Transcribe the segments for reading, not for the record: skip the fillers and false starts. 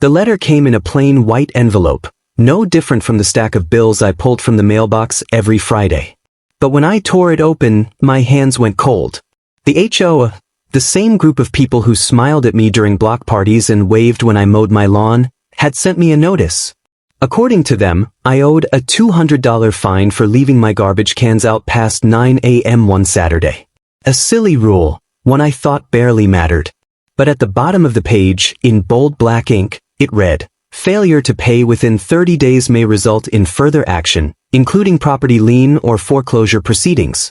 The letter came in a plain white envelope, no different from the stack of bills I pulled from the mailbox every Friday. But when I tore it open, my hands went cold. The HOA, the same group of people who smiled at me during block parties and waved when I mowed my lawn, had sent me a notice. According to them, I owed a $200 fine for leaving my garbage cans out past 9 a.m. one Saturday. A silly rule, one I thought barely mattered. But at the bottom of the page, in bold black ink, it read, "Failure to pay within 30 days may result in further action, including property lien or foreclosure proceedings."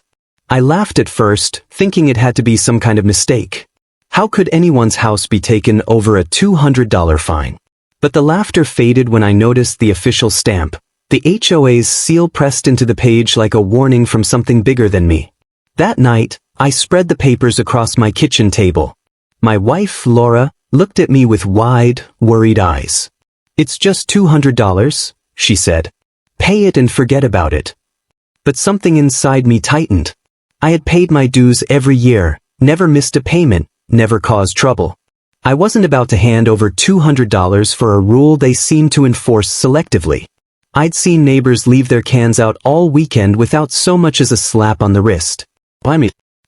I laughed at first, thinking it had to be some kind of mistake. How could anyone's house be taken over a $200 fine? But the laughter faded when I noticed the official stamp, the HOA's seal pressed into the page like a warning from something bigger than me. That night, I spread the papers across my kitchen table. My wife, Laura, looked at me with wide, worried eyes. "It's just $200, she said. "Pay it and forget about it." But something inside me tightened. I had paid my dues every year, never missed a payment, never caused trouble. I wasn't about to hand over $200 for a rule they seemed to enforce selectively. I'd seen neighbors leave their cans out all weekend without so much as a slap on the wrist.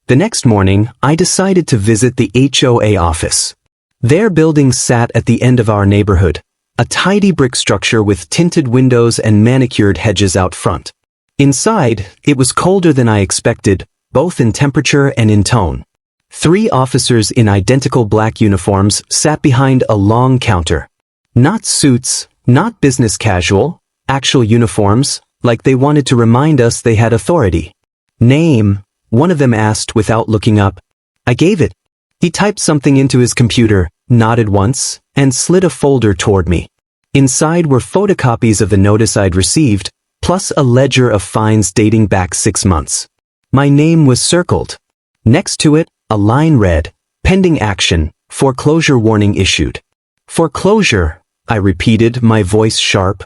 The next morning, I decided to visit the HOA office. Their building sat at the end of our neighborhood, a tidy brick structure with tinted windows and manicured hedges out front. Inside, it was colder than I expected, both in temperature and in tone. 3 officers in identical black uniforms sat behind a long counter. Not suits, not business casual, actual uniforms, like they wanted to remind us they had authority. "Name?" one of them asked without looking up. I gave it. He typed something into his computer, nodded once, and slid a folder toward me. Inside were photocopies of the notice I'd received, plus a ledger of fines dating back 6 months. My name was circled. Next to it, a line read, "Pending action, foreclosure warning issued." "Foreclosure," I repeated, my voice sharp.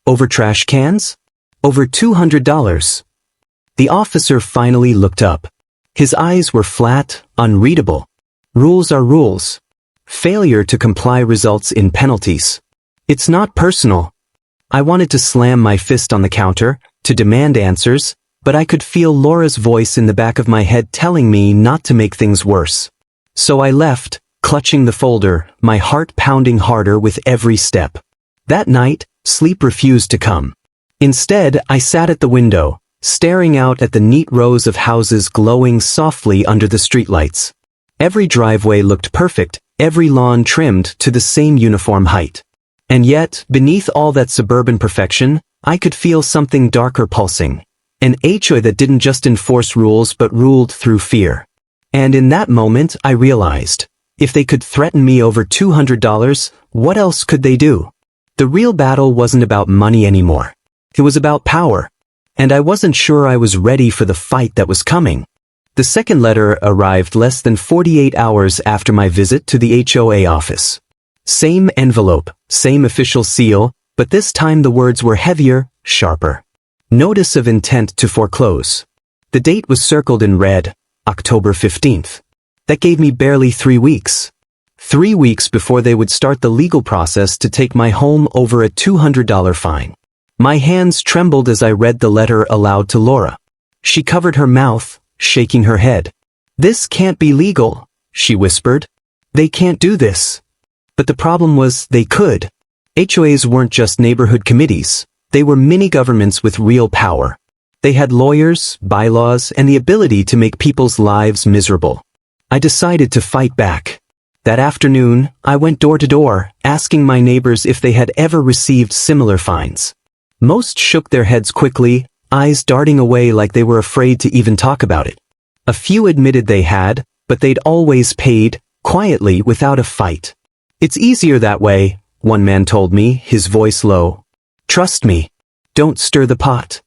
"Over trash cans? Over $200. The officer finally looked up. His eyes were flat, unreadable. "Rules are rules. Failure to comply results in penalties. It's not personal." I wanted to slam my fist on the counter, to demand answers, but I could feel Laura's voice in the back of my head telling me not to make things worse. So I left, clutching the folder, my heart pounding harder with every step. That night, sleep refused to come. Instead, I sat at the window, staring out at the neat rows of houses glowing softly under the streetlights. Every driveway looked perfect, every lawn trimmed to the same uniform height. And yet, beneath all that suburban perfection, I could feel something darker pulsing. An HOA that didn't just enforce rules but ruled through fear. And in that moment, I realized, if they could threaten me over $200, what else could they do? The real battle wasn't about money anymore. It was about power. And I wasn't sure I was ready for the fight that was coming. The second letter arrived less than 48 hours after my visit to the HOA office. Same envelope, same official seal, but this time the words were heavier, sharper. Notice of intent to foreclose. The date was circled in red, October 15th. That gave me barely 3 weeks. 3 weeks before they would start the legal process to take my home over a $200 fine. My hands trembled as I read the letter aloud to Laura. She covered her mouth, shaking her head. "This can't be legal," she whispered. "They can't do this." But the problem was they could. HOAs weren't just neighborhood committees. They were mini-governments with real power. They had lawyers, bylaws, and the ability to make people's lives miserable. I decided to fight back. That afternoon, I went door to door, asking my neighbors if they had ever received similar fines. Most shook their heads quickly, eyes darting away like they were afraid to even talk about it. A few admitted they had, but they'd always paid, quietly without a fight. "It's easier that way," one man told me, his voice low. "Trust me. Don't stir the pot."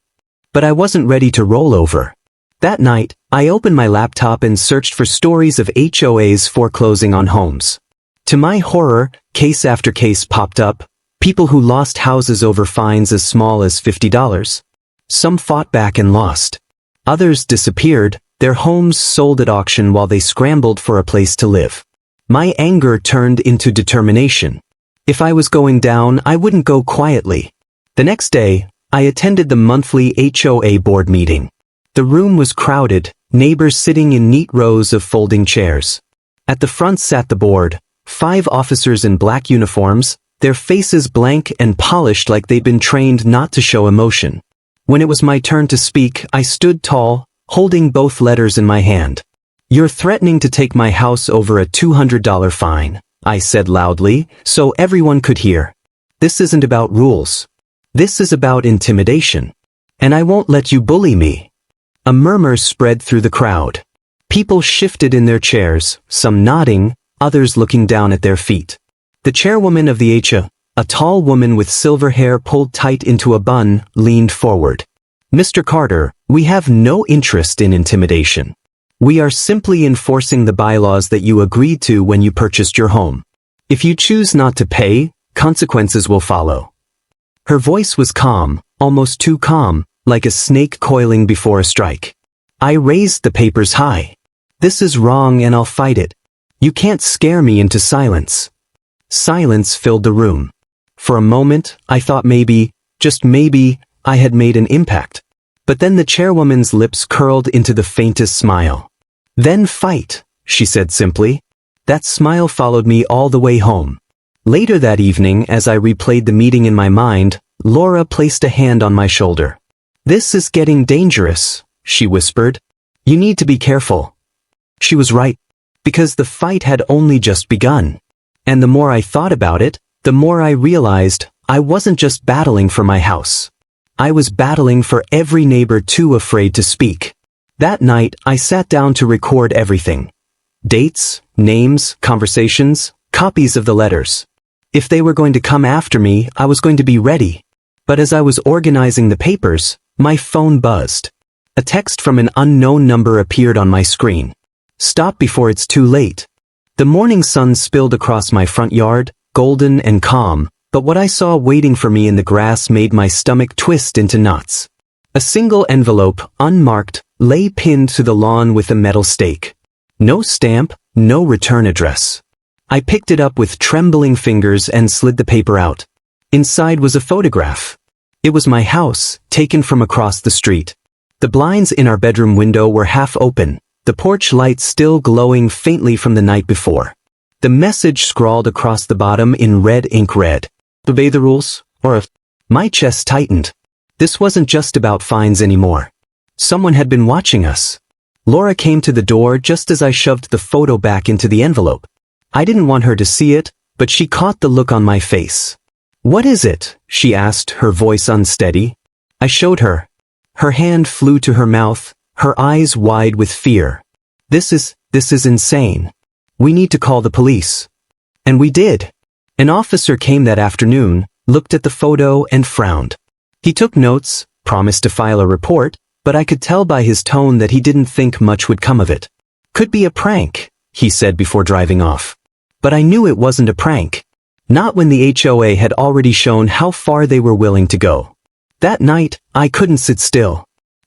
But I wasn't ready to roll over. That night, I opened my laptop and searched for stories of HOAs foreclosing on homes. To my horror, case after case popped up, people who lost houses over fines as small as $50. Some fought back and lost. Others disappeared, their homes sold at auction while they scrambled for a place to live. My anger turned into determination. If I was going down, I wouldn't go quietly. The next day, I attended the monthly HOA board meeting. The room was crowded, neighbors sitting in neat rows of folding chairs. At the front sat the board, 5 officers in black uniforms, their faces blank and polished like they'd been trained not to show emotion. When it was my turn to speak, I stood tall, holding both letters in my hand. "You're threatening to take my house over a $200 fine," I said loudly, so everyone could hear. "This isn't about rules. This is about intimidation. And I won't let you bully me." A murmur spread through the crowd. People shifted in their chairs, some nodding, others looking down at their feet. The chairwoman of the HOA, a tall woman with silver hair pulled tight into a bun, leaned forward. "Mr. Carter, we have no interest in intimidation. We are simply enforcing the bylaws that you agreed to when you purchased your home. If you choose not to pay, consequences will follow." Her voice was calm, almost too calm, like a snake coiling before a strike. I raised the papers high. "This is wrong and I'll fight it. You can't scare me into silence." Silence filled the room. For a moment, I thought maybe, just maybe, I had made an impact. But then the chairwoman's lips curled into the faintest smile. "Then fight," she said simply. That smile followed me all the way home. Later that evening, as I replayed the meeting in my mind, Laura placed a hand on my shoulder. "This is getting dangerous," she whispered. "You need to be careful." She was right, because the fight had only just begun. And the more I thought about it, the more I realized I wasn't just battling for my house. I was battling for every neighbor too afraid to speak. That night, I sat down to record everything. Dates, names, conversations, copies of the letters. If they were going to come after me, I was going to be ready. But as I was organizing the papers, my phone buzzed. A text from an unknown number appeared on my screen. "Stop before it's too late." The morning sun spilled across my front yard, golden and calm, but what I saw waiting for me in the grass made my stomach twist into knots. A single envelope, unmarked, lay pinned to the lawn with a metal stake. No stamp, no return address. I picked it up with trembling fingers and slid the paper out. Inside was a photograph. It was my house, taken from across the street. The blinds in our bedroom window were half open, the porch light still glowing faintly from the night before. The message scrawled across the bottom in red ink read, "Obey the rules, or if..." My chest tightened. This wasn't just about fines anymore. Someone had been watching us. Laura came to the door just as I shoved the photo back into the envelope. I didn't want her to see it, but she caught the look on my face. "What is it?" she asked, her voice unsteady. I showed her. Her hand flew to her mouth, her eyes wide with fear. This is insane. We need to call the police." And we did. An officer came that afternoon, looked at the photo and frowned. He took notes, promised to file a report, but I could tell by his tone that he didn't think much would come of it. "Could be a prank," he said before driving off. But I knew it wasn't a prank. Not when the HOA had already shown how far they were willing to go. That night, I couldn't sit still.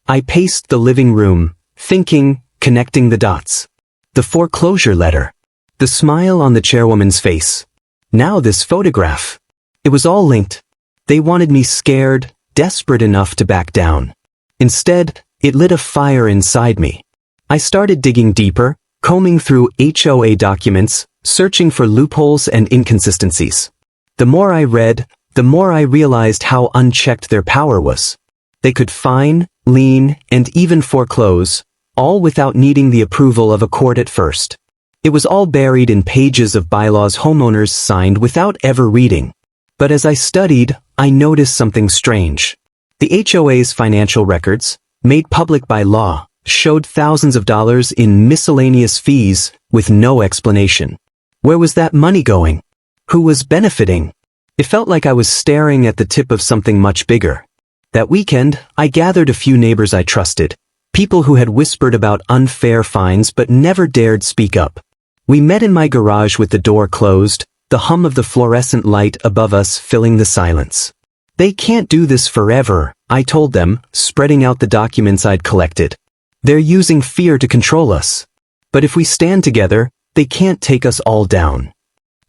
I paced the living room, thinking, connecting the dots. The foreclosure letter. The smile on the chairwoman's face. Now this photograph. It was all linked. They wanted me scared, desperate enough to back down. Instead, it lit a fire inside me. I started digging deeper, combing through HOA documents, searching for loopholes and inconsistencies. The more I read, the more I realized how unchecked their power was. They could fine, lien, and even foreclose, all without needing the approval of a court at first. It was all buried in pages of bylaws homeowners signed without ever reading. But as I studied, I noticed something strange. The HOA's financial records, made public by law, showed thousands of dollars in miscellaneous fees with no explanation. Where was that money going? Who was benefiting? It felt like I was staring at the tip of something much bigger. That weekend, I gathered a few neighbors I trusted, people who had whispered about unfair fines but never dared speak up. We met in my garage with the door closed, the hum of the fluorescent light above us filling the silence. "They can't do this forever," I told them, spreading out the documents I'd collected. "They're using fear to control us. But if we stand together, they can't take us all down."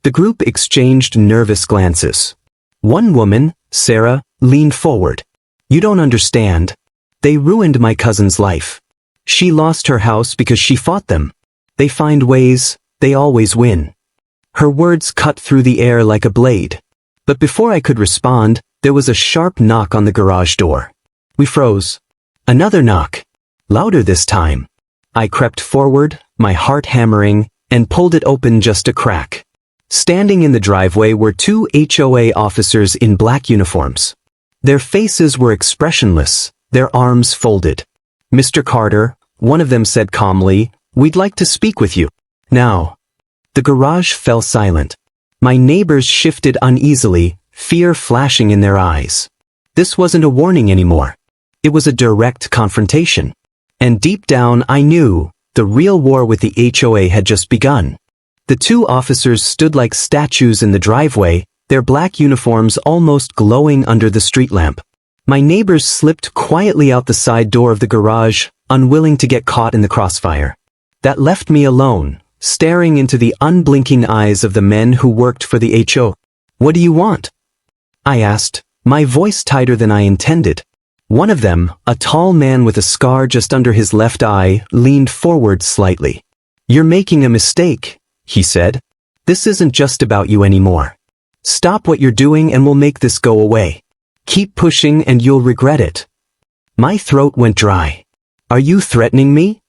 The group exchanged nervous glances. One woman, Sarah, leaned forward. "You don't understand. They ruined my cousin's life. She lost her house because she fought them. They find ways, they always win." Her words cut through the air like a blade. But before I could respond, there was a sharp knock on the garage door. We froze. Another knock. Louder this time. I crept forward, my heart hammering, and pulled it open just a crack. Standing in the driveway were two HOA officers in black uniforms. Their faces were expressionless, their arms folded. "Mr. Carter," one of them said calmly, "we'd like to speak with you. Now." The garage fell silent. My neighbors shifted uneasily, fear flashing in their eyes. This wasn't a warning anymore. It was a direct confrontation. And deep down I knew, the real war with the HOA had just begun. The two officers stood like statues in the driveway, their black uniforms almost glowing under the street lamp. My neighbors slipped quietly out the side door of the garage, unwilling to get caught in the crossfire. That left me alone, staring into the unblinking eyes of the men who worked for the HOA. "What do you want?" I asked, my voice tighter than I intended. One of them, a tall man with a scar just under his left eye, leaned forward slightly. "You're making a mistake," he said. "This isn't just about you anymore. Stop what you're doing and we'll make this go away. Keep pushing and you'll regret it." My throat went dry. "Are you threatening me?"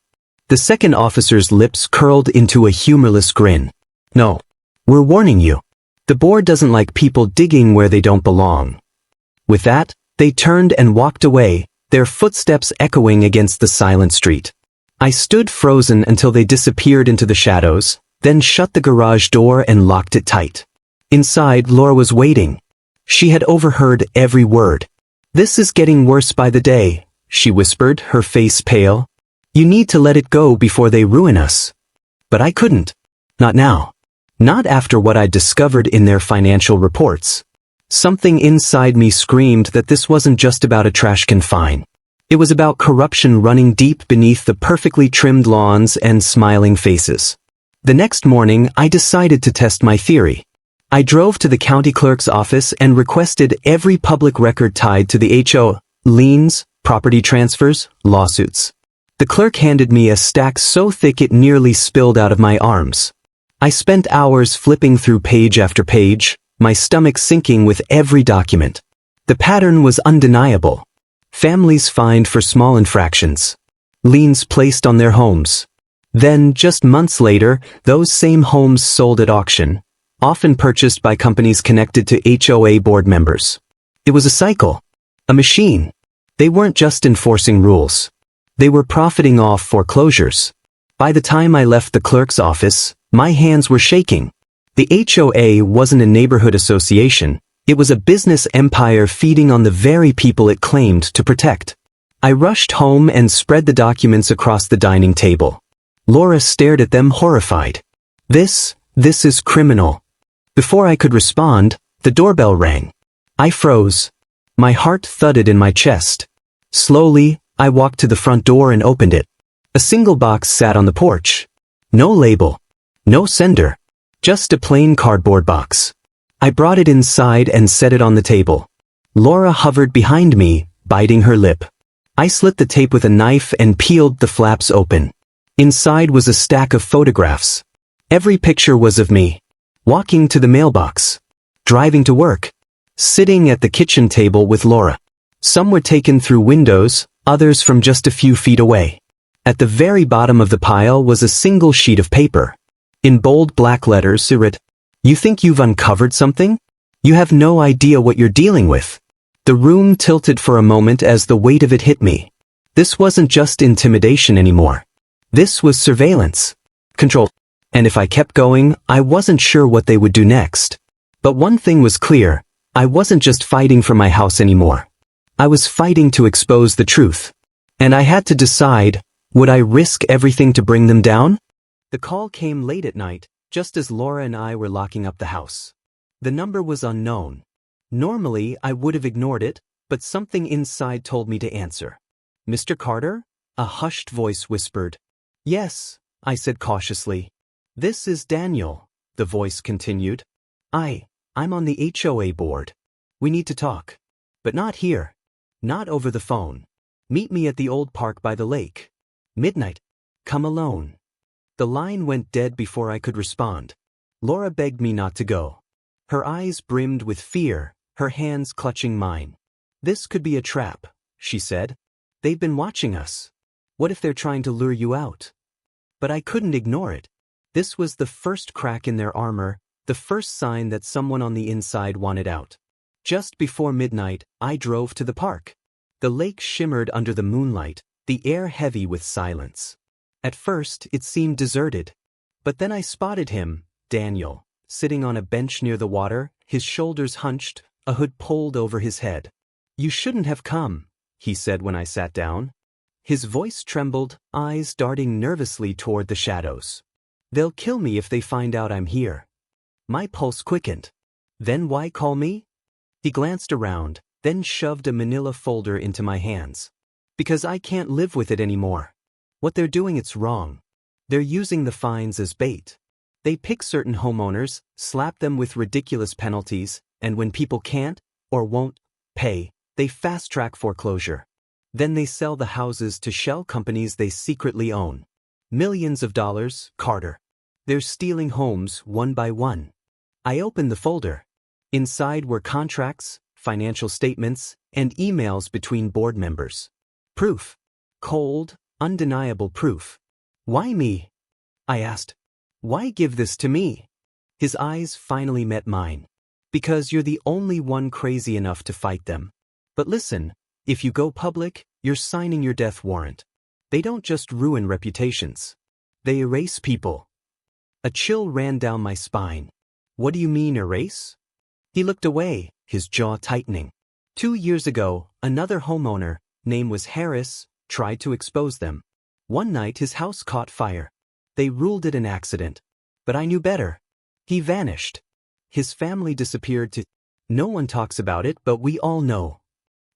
The second officer's lips curled into a humorless grin. "No. We're warning you. The board doesn't like people digging where they don't belong." With that, they turned and walked away, their footsteps echoing against the silent street. I stood frozen until they disappeared into the shadows, then shut the garage door and locked it tight. Inside, Laura was waiting. She had overheard every word. "This is getting worse by the day," she whispered, her face pale. "You need to let it go before they ruin us." But I couldn't. Not now. Not after what I'd discovered in their financial reports. Something inside me screamed that this wasn't just about a trash can fine. It was about corruption running deep beneath the perfectly trimmed lawns and smiling faces. The next morning, I decided to test my theory. I drove to the county clerk's office and requested every public record tied to the HOA: liens, property transfers, lawsuits. The clerk handed me a stack so thick it nearly spilled out of my arms. I spent hours flipping through page after page, my stomach sinking with every document. The pattern was undeniable. Families fined for small infractions. Liens placed on their homes. Then, just months later, those same homes sold at auction, often purchased by companies connected to HOA board members. It was a cycle. A machine. They weren't just enforcing rules. They were profiting off foreclosures. By the time I left the clerk's office, my hands were shaking. The HOA wasn't a neighborhood association, it was a business empire feeding on the very people it claimed to protect. I rushed home and spread the documents across the dining table. Laura stared at them horrified. This is criminal." Before I could respond, the doorbell rang. I froze. My heart thudded in my chest. Slowly, I walked to the front door and opened it. A single box sat on the porch. No label. No sender. Just a plain cardboard box. I brought it inside and set it on the table. Laura hovered behind me, biting her lip. I slit the tape with a knife and peeled the flaps open. Inside was a stack of photographs. Every picture was of me. Walking to the mailbox. Driving to work. Sitting at the kitchen table with Laura. Some were taken through windows, others from just a few feet away. At the very bottom of the pile was a single sheet of paper. In bold black letters it read, "You think you've uncovered something? You have no idea what you're dealing with." The room tilted for a moment as the weight of it hit me. This wasn't just intimidation anymore. This was surveillance. Control. And if I kept going, I wasn't sure what they would do next. But one thing was clear, I wasn't just fighting for my house anymore. I was fighting to expose the truth. And I had to decide, would I risk everything to bring them down? The call came late at night, just as Laura and I were locking up the house. The number was unknown. Normally, I would have ignored it, but something inside told me to answer. "Mr. Carter?" A hushed voice whispered. "Yes," I said cautiously. "This is Daniel. the voice continued. I'm on the HOA board. We need to talk. But not here. Not over the phone. Meet me at the old park by the lake. Midnight. Come alone. The line went dead before I could respond. Laura begged me not to go. Her eyes brimmed with fear, her hands clutching mine. This could be a trap, she said. They've been watching us. What if they're trying to lure you out? But I couldn't ignore it. This was the first crack in their armor, the first sign that someone on the inside wanted out. Just before midnight, I drove to the park. The lake shimmered under the moonlight, the air heavy with silence. At first, it seemed deserted. But then I spotted him, Daniel, sitting on a bench near the water, his shoulders hunched, a hood pulled over his head. You shouldn't have come, he said when I sat down. His voice trembled, eyes darting nervously toward the shadows. They'll kill me if they find out I'm here. My pulse quickened. Then why call me? He glanced around, then shoved a manila folder into my hands. Because I can't live with it anymore. What they're doing, it's wrong. They're using the fines as bait. They pick certain homeowners, slap them with ridiculous penalties, and when people can't, or won't, pay, they fast-track foreclosure. Then they sell the houses to shell companies they secretly own. Millions of dollars, Carter. They're stealing homes one by one. I opened the folder. Inside were contracts, financial statements, and emails between board members. Proof. Cold, undeniable proof. Why me? I asked. Why give this to me? His eyes finally met mine. Because you're the only one crazy enough to fight them. But listen, if you go public, you're signing your death warrant. They don't just ruin reputations. They erase people. A chill ran down my spine. What do you mean erase? He looked away, his jaw tightening. 2 years ago, another homeowner, name was Harris, tried to expose them. One night his house caught fire. They ruled it an accident. But I knew better. He vanished. His family disappeared too. No one talks about it, but we all know.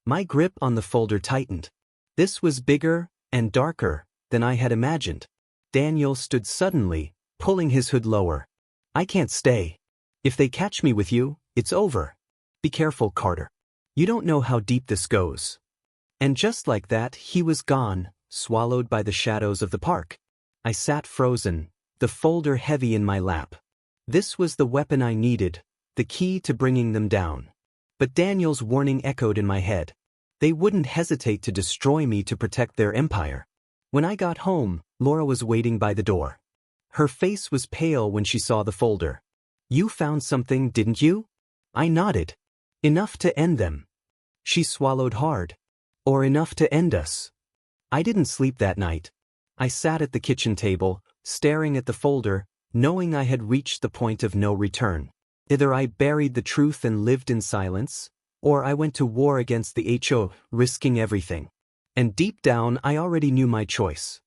My grip on the folder tightened. This was bigger and darker than I had imagined. Daniel stood suddenly, pulling his hood lower. I can't stay. If they catch me with you, it's over. Be careful, Carter. You don't know how deep this goes. And just like that, he was gone, swallowed by the shadows of the park. I sat frozen, the folder heavy in my lap. This was the weapon I needed, the key to bringing them down. But Daniel's warning echoed in my head. They wouldn't hesitate to destroy me to protect their empire. When I got home, Laura was waiting by the door. Her face was pale when she saw the folder. You found something, didn't you? I nodded. Enough to end them. She swallowed hard. Or enough to end us. I didn't sleep that night. I sat at the kitchen table, staring at the folder, knowing I had reached the point of no return. Either I buried the truth and lived in silence, or I went to war against the HO, risking everything. And deep down, I already knew my choice.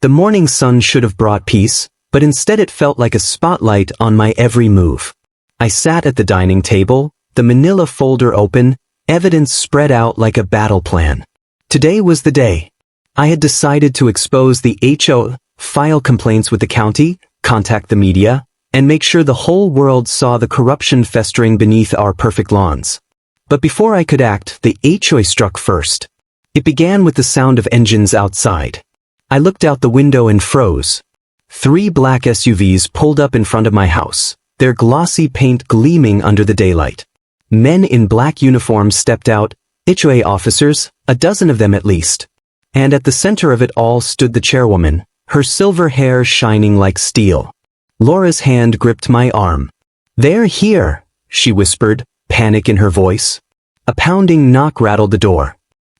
The morning sun should have brought peace, but instead it felt like a spotlight on my every move. I sat at the dining table, the manila folder open, evidence spread out like a battle plan. Today was the day. I had decided to expose the HO, file complaints with the county, contact the media, and make sure the whole world saw the corruption festering beneath our perfect lawns. But before I could act, the HOA struck first. It began with the sound of engines outside. I looked out the window and froze. 3 black SUVs pulled up in front of my house, their glossy paint gleaming under the daylight. Men in black uniforms stepped out, HOA officers, a dozen of them at least. And at the center of it all stood the chairwoman, her silver hair shining like steel. Laura's hand gripped my arm. They're here, she whispered, panic in her voice. A pounding knock rattled the door.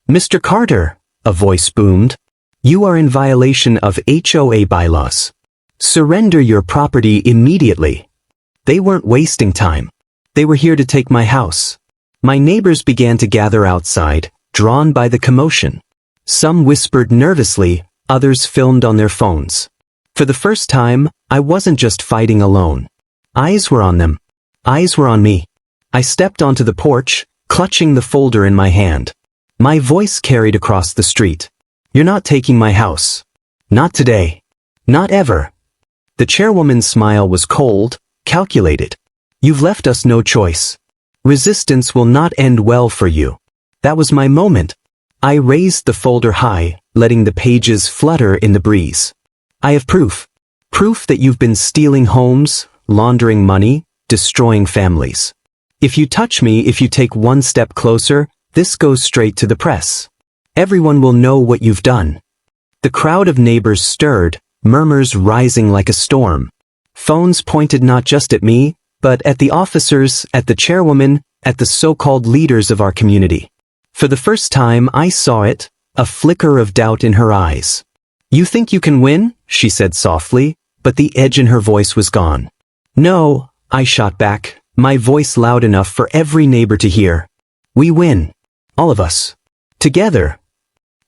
Mr. Carter, a voice boomed. You are in violation of HOA bylaws. Surrender your property immediately. They weren't wasting time. They were here to take my house. My neighbors began to gather outside, drawn by the commotion. Some whispered nervously, others filmed on their phones. For the first time, I wasn't just fighting alone. Eyes were on them. Eyes were on me. I stepped onto the porch, clutching the folder in my hand. My voice carried across the street. You're not taking my house. Not today. Not ever. The chairwoman's smile was cold, calculated. You've left us no choice. Resistance will not end well for you. That was my moment. I raised the folder high, letting the pages flutter in the breeze. I have proof. Proof that you've been stealing homes, laundering money, destroying families. If you touch me, if you take one step closer, this goes straight to the press. Everyone will know what you've done. The crowd of neighbors stirred, murmurs rising like a storm. Phones pointed not just at me, but at the officers, at the chairwoman, at the so-called leaders of our community. For the first time I saw it, a flicker of doubt in her eyes. "You think you can win?" she said softly, but the edge in her voice was gone. "No," I shot back, my voice loud enough for every neighbor to hear. "We win. All of us. Together."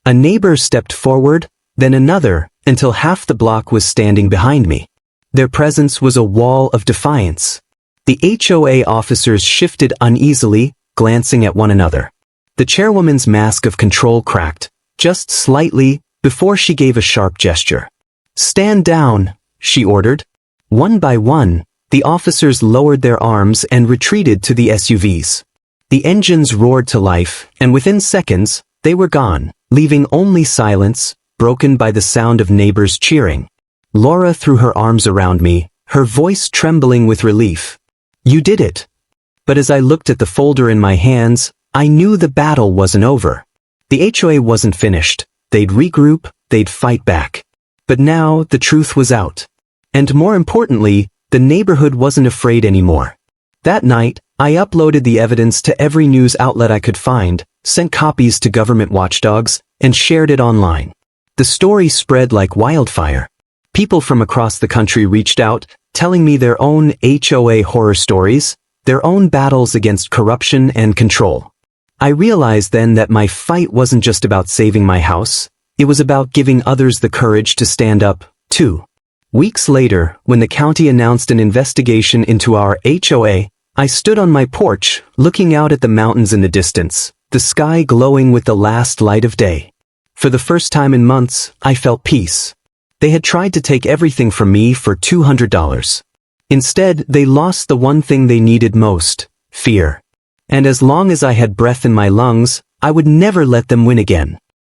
A neighbor stepped forward, then another, until half the block was standing behind me. Their presence was a wall of defiance. The HOA officers shifted uneasily, glancing at one another. The chairwoman's mask of control cracked, just slightly, before she gave a sharp gesture. "Stand down," she ordered. One by one, the officers lowered their arms and retreated to the SUVs. The engines roared to life, and within seconds, they were gone, leaving only silence, broken by the sound of neighbors cheering. Laura threw her arms around me, her voice trembling with relief. "You did it." But as I looked at the folder in my hands, I knew the battle wasn't over. The HOA wasn't finished. They'd regroup, they'd fight back. But now the truth was out. And more importantly, the neighborhood wasn't afraid anymore. That night, I uploaded the evidence to every news outlet I could find, sent copies to government watchdogs, and shared it online. The story spread like wildfire. People from across the country reached out, telling me their own HOA horror stories, their own battles against corruption and control. I realized then that my fight wasn't just about saving my house, it was about giving others the courage to stand up, too. Weeks later, when the county announced an investigation into our HOA, I stood on my porch, looking out at the mountains in the distance, the sky glowing with the last light of day. For the first time in months, I felt peace. They had tried to take everything from me for $200. Instead, they lost the one thing they needed most, fear. And as long as I had breath in my lungs, I would never let them win again.